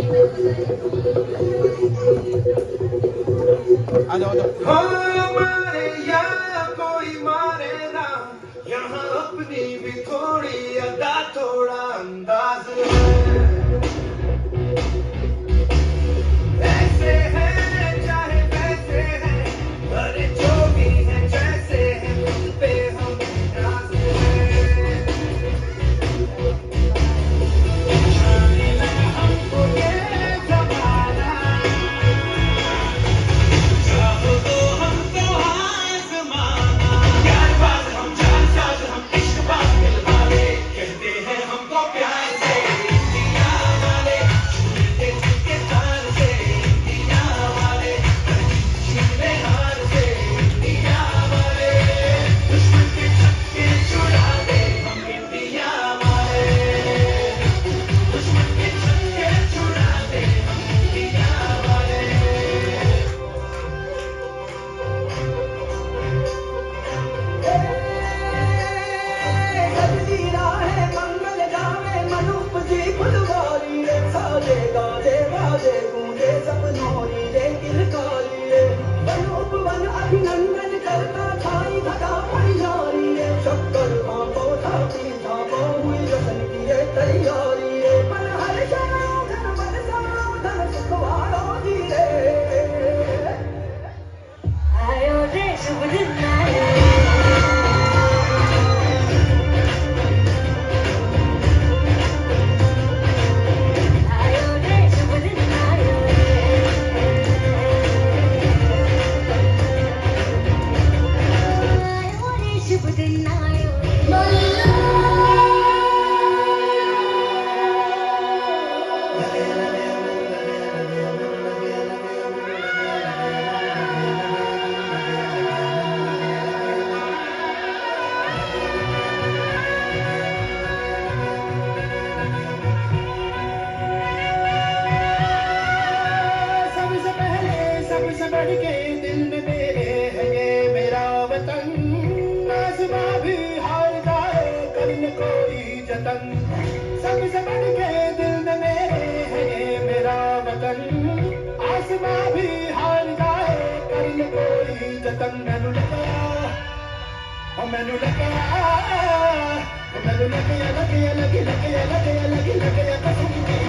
आ जाओ आ जाओ। हाँ मारे या कोई मारे ना, यहाँ अपनी भी थोड़ी अदा थोड़ा अंदाज है। ऐसे हैं चाहे वैसे हैं, अरे जो भी हैं जैसे हैं, उन पे हम नाज है। जाने लगा हमको ये जमाना, चाहो तो हमको आज़माना। प्यारबाज हम, जानसाज हम, इश्कबाज दिलवाले, कहते हैं हमको प्यार से इंडिया वाले, छूते छूते तार से इंडिया वाले, छीने हार से इंडिया वाले, दुश्मन के छक्के छुड़ा दे हम इंडिया वाले, दुश्मन के छक्के छुड़ा दे हम इंडिया वाले। सजदी राहे मंगल गावे मनुप जी फुलवारी रे, साजे गाजे बाजे गूंजे सपनोरी रे किलकारी रे, मनुप वन अभिनंदन करता छाई घटा परियारी रे, शक्कर भापो छाती छापो हुई रतन की रे तैयारी रे, मन हर शराब धन बरसाओ धन सुखवारो जी रे। आयो रे शुभ दिन आयो, आयो रे शुभ दिन आयो, आयो रे शुभ दिन आयो। सबसे पहले सबसे बढ़ के दिल में मेरे है ये मेरा वतन, आसमां भी हार जाए कर न कोई जतन। सबसे बढ़ के दिल में मेरे है ये मेरा वतन, आसमां भी हार जाए कर न कोई जतन। मैनू लगा ओ मैनू लगा ओ मैनू लगे लगे लगे लगे लगे लगे लगे कसम की